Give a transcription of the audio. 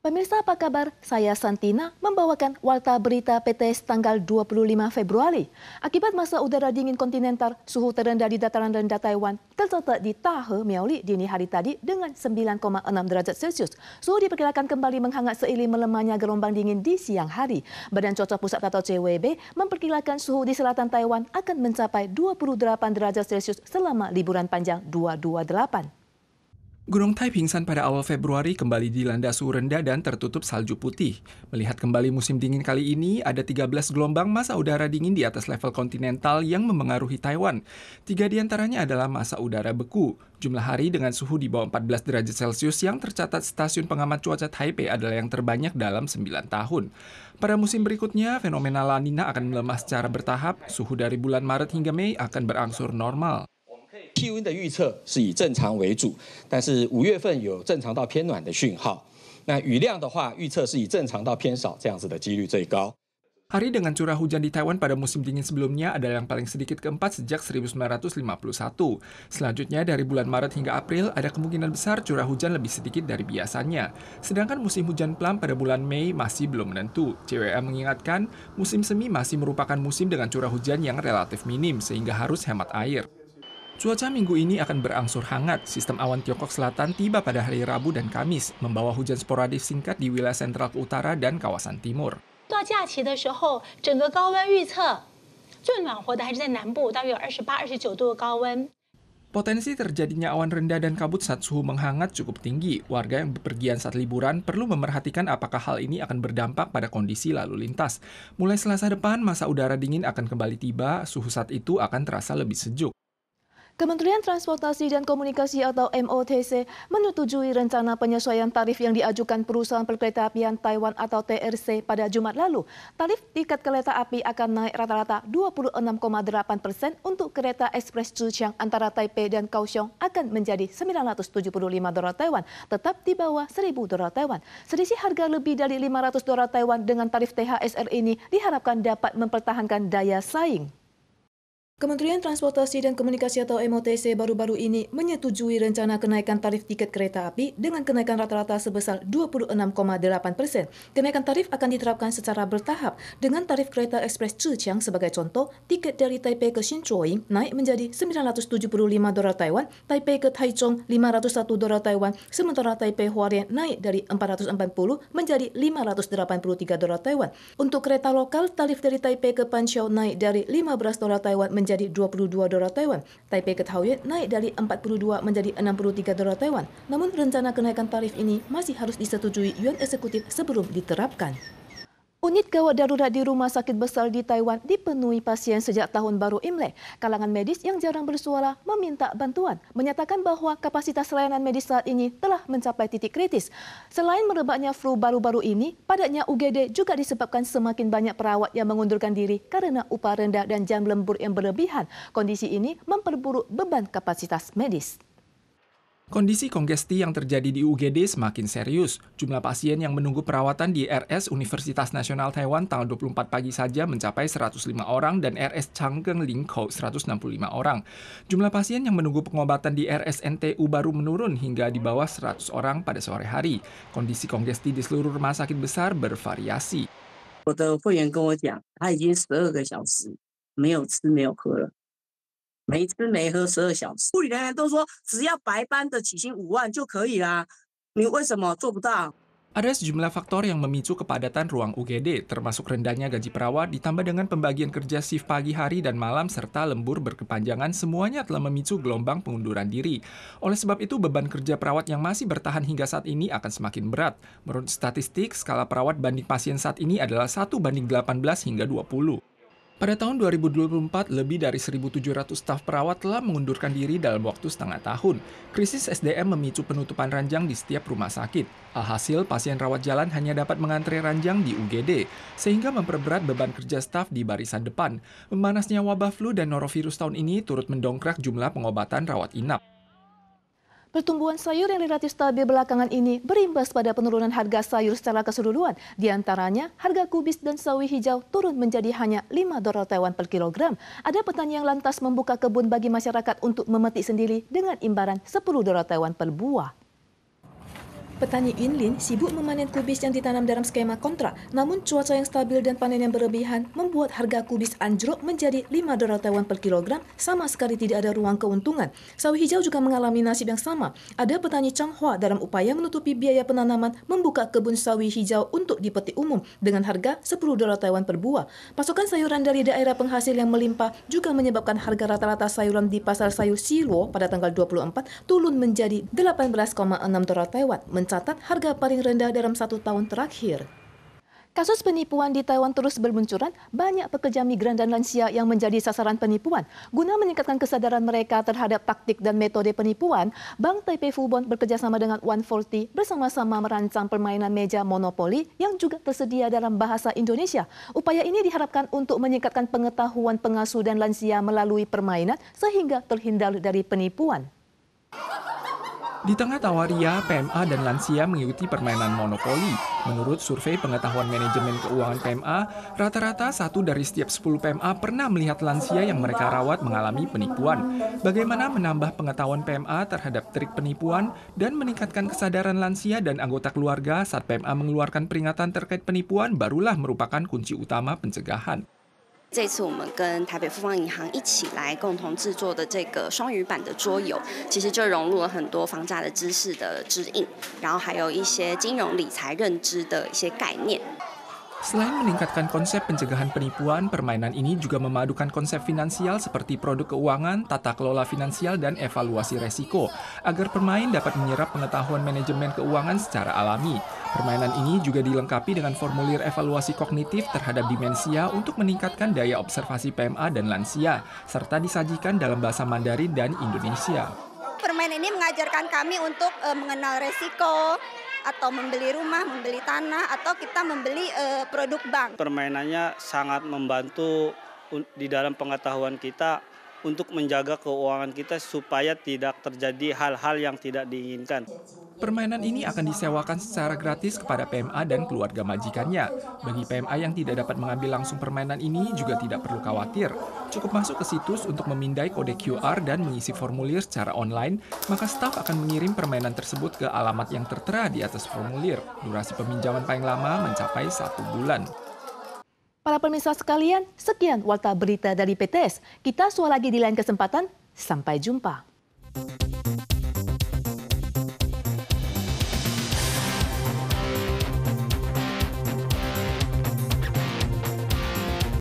Pemirsa apa kabar? Saya Santina membawakan Warta Berita PTS tanggal 25 Februari. Akibat masa udara dingin kontinental, suhu terendah di dataran rendah Taiwan tercatat di Tahe, Miaoli dini hari tadi dengan 9,6 derajat Celcius. Suhu diperkirakan kembali menghangat seiring melemahnya gelombang dingin di siang hari. Badan Cuaca Pusat atau CWB memperkirakan suhu di selatan Taiwan akan mencapai 28 derajat Celcius selama liburan panjang 228. Gunung Tai pingsan pada awal Februari kembali dilanda suhu rendah dan tertutup salju putih. Melihat kembali musim dingin kali ini, ada 13 gelombang masa udara dingin di atas level kontinental yang memengaruhi Taiwan. 3 diantaranya adalah masa udara beku. Jumlah hari dengan suhu di bawah 14 derajat Celcius yang tercatat stasiun pengamat cuaca Taipei adalah yang terbanyak dalam 9 tahun. Pada musim berikutnya, fenomena La Nina akan melemah secara bertahap. Suhu dari bulan Maret hingga Mei akan berangsur normal. 气温的预测是以正常为主，但是5月份有正常到偏暖的讯号。那雨量的话，预测是以正常到偏少这样子的几率最高。 Hari dengan curah hujan di Taiwan pada musim dingin sebelumnya adalah yang paling sedikit keempat sejak 1951. Selanjutnya dari bulan Maret hingga April ada kemungkinan besar curah hujan lebih sedikit dari biasanya. Sedangkan musim hujan pelam pada bulan Mei masih belum menentu. CWA mengingatkan musim semi masih merupakan musim dengan curah hujan yang relatif minim sehingga harus hemat air. Cuaca minggu ini akan berangsur hangat. Sistem awan Tiongkok Selatan tiba pada hari Rabu dan Kamis, membawa hujan sporadis singkat di wilayah sentral ke utara dan kawasan timur. 到假期的时候，整个高温预测最暖和的还是在南部，大约有28-29度的高温。 Potensi terjadinya awan rendah dan kabut saat suhu menghangat cukup tinggi. Warga yang bepergian saat liburan perlu memerhatikan apakah hal ini akan berdampak pada kondisi lalu lintas. Mulai Selasa depan, masa udara dingin akan kembali tiba, suhu saat itu akan terasa lebih sejuk. Kementerian Transportasi dan Komunikasi atau MOTC menyetujui rencana penyesuaian tarif yang diajukan Perusahaan Perkeretaapian Taiwan atau TRC pada Jumat lalu. Tarif tiket kereta api akan naik rata-rata 26,8% untuk kereta ekspres Zhujiang antara Taipei dan Kaohsiung akan menjadi 975 dolar Taiwan, tetap di bawah 1.000 dolar Taiwan. Selisih harga lebih dari 500 dolar Taiwan dengan tarif THSR ini diharapkan dapat mempertahankan daya saing. Kementerian Transportasi dan Komunikasi atau MOTC baru-baru ini menyetujui rencana kenaikan tarif tiket kereta api dengan kenaikan rata-rata sebesar 26,8%. Kenaikan tarif akan diterapkan secara bertahap dengan tarif kereta ekspres Zhujiang sebagai contoh, tiket dari Taipei ke Xinzhuoying naik menjadi 975 dolar Taiwan, Taipei ke Taichung 501 dolar Taiwan, sementara Taipei Hualien naik dari 440 menjadi 583 dolar Taiwan. Untuk kereta lokal, tarif dari Taipei ke Panqiao naik dari 15 dolar Taiwan menjadi 22 dolar Taiwan. Taipei ke Taoyuan naik dari 42 menjadi 63 dolar Taiwan. Namun rencana kenaikan tarif ini masih harus disetujui Yuan Eksekutif sebelum diterapkan. Unit gawat darurat di rumah sakit besar di Taiwan dipenuhi pasien sejak tahun baru Imlek. Kalangan medis yang jarang bersuara meminta bantuan, menyatakan bahwa kapasitas layanan medis saat ini telah mencapai titik kritis. Selain merebaknya flu baru-baru ini, padatnya UGD juga disebabkan semakin banyak perawat yang mengundurkan diri karena upah rendah dan jam lembur yang berlebihan. Kondisi ini memperburuk beban kapasitas medis. Kondisi kongesti yang terjadi di UGD semakin serius. Jumlah pasien yang menunggu perawatan di RS Universitas Nasional Taiwan tanggal 24 pagi saja mencapai 105 orang dan RS Changkeng Lingkou 165 orang. Jumlah pasien yang menunggu pengobatan di RS NTU baru menurun hingga di bawah 100 orang pada sore hari. Kondisi kongesti di seluruh rumah sakit besar bervariasi. 我的会员跟我讲，他已经12个小时没有吃没有喝了。 没吃没喝12小时，护理人员都说只要白班的起薪5万就可以啦，你为什么做不到？ Ada sejumlah faktor yang memicu kepadatan ruang UGD, termasuk rendahnya gaji perawat, ditambah dengan pembagian kerja shift pagi hari dan malam, serta lembur berkepanjangan, semuanya telah memicu gelombang pengunduran diri. Oleh sebab itu, beban kerja perawat yang masih bertahan hingga saat ini akan semakin berat. Menurut statistik, skala perawat banding pasien saat ini adalah 1:18 hingga 20. Pada tahun 2024, lebih dari 1.700 staf perawat telah mengundurkan diri dalam waktu setengah tahun. Krisis SDM memicu penutupan ranjang di setiap rumah sakit. Alhasil, pasien rawat jalan hanya dapat mengantre ranjang di UGD, sehingga memperberat beban kerja staf di barisan depan. Memanasnya wabah flu dan norovirus tahun ini turut mendongkrak jumlah pengobatan rawat inap. Pertumbuhan sayur yang relatif stabil belakangan ini berimbas pada penurunan harga sayur secara keseluruhan. Di antaranya, harga kubis dan sawi hijau turun menjadi hanya 5 dolar Taiwan per kilogram. Ada petani yang lantas membuka kebun bagi masyarakat untuk memetik sendiri dengan imbalan 10 dolar Taiwan per buah. Petani Yunlin sibuk memanen kubis yang ditanam dalam skema kontrak, namun cuaca yang stabil dan panen yang berlebihan membuat harga kubis anjlok menjadi 5 dolar Taiwan per kilogram, sama sekali tidak ada ruang keuntungan. Sawi hijau juga mengalami nasib yang sama. Ada petani Changhua dalam upaya menutupi biaya penanaman membuka kebun sawi hijau untuk dipetik umum dengan harga 10 dolar Taiwan per buah. Pasokan sayuran dari daerah penghasil yang melimpah juga menyebabkan harga rata-rata sayuran di pasar sayur Siluo pada tanggal 24 turun menjadi 18,6 dolar Taiwan, mencatat harga paling rendah dalam 1 tahun terakhir. Kasus penipuan di Taiwan terus bermunculan, banyak pekerja migran dan lansia yang menjadi sasaran penipuan. Guna meningkatkan kesadaran mereka terhadap taktik dan metode penipuan, Bank Taipei Fubon bekerjasama dengan 140 bersama-sama merancang permainan meja monopoli yang juga tersedia dalam bahasa Indonesia. Upaya ini diharapkan untuk meningkatkan pengetahuan pengasuh dan lansia melalui permainan sehingga terhindar dari penipuan. Di tengah tawaria, PMA dan lansia mengikuti permainan monopoli. Menurut survei pengetahuan manajemen keuangan PMA, rata-rata 1 dari setiap 10 PMA pernah melihat lansia yang mereka rawat mengalami penipuan. Bagaimana menambah pengetahuan PMA terhadap trik penipuan dan meningkatkan kesadaran lansia dan anggota keluarga saat PMA mengeluarkan peringatan terkait penipuan barulah merupakan kunci utama pencegahan. 这次我们跟台北富邦银行一起来共同制作的这个双语版的桌游，其实就融入了很多房价的知识的指引，然后还有一些金融理财认知的一些概念。 Selain meningkatkan konsep pencegahan penipuan, permainan ini juga memadukan konsep finansial seperti produk keuangan, tata kelola finansial, dan evaluasi resiko, agar pemain dapat menyerap pengetahuan manajemen keuangan secara alami. Permainan ini juga dilengkapi dengan formulir evaluasi kognitif terhadap demensia untuk meningkatkan daya observasi PMA dan lansia, serta disajikan dalam bahasa Mandarin dan Indonesia. Permainan ini mengajarkan kami untuk mengenal resiko, atau membeli rumah, membeli tanah, atau kita membeli produk bank. Permainannya sangat membantu di dalam pengetahuan kita untuk menjaga keuangan kita supaya tidak terjadi hal-hal yang tidak diinginkan. Permainan ini akan disewakan secara gratis kepada PMA dan keluarga majikannya. Bagi PMA yang tidak dapat mengambil langsung permainan ini juga tidak perlu khawatir. Cukup masuk ke situs untuk memindai kode QR dan mengisi formulir secara online, maka staf akan mengirim permainan tersebut ke alamat yang tertera di atas formulir. Durasi peminjaman paling lama mencapai 1 bulan. Para pemirsa sekalian, sekian Warta Berita dari PTS. Kita suara lagi di lain kesempatan. Sampai jumpa.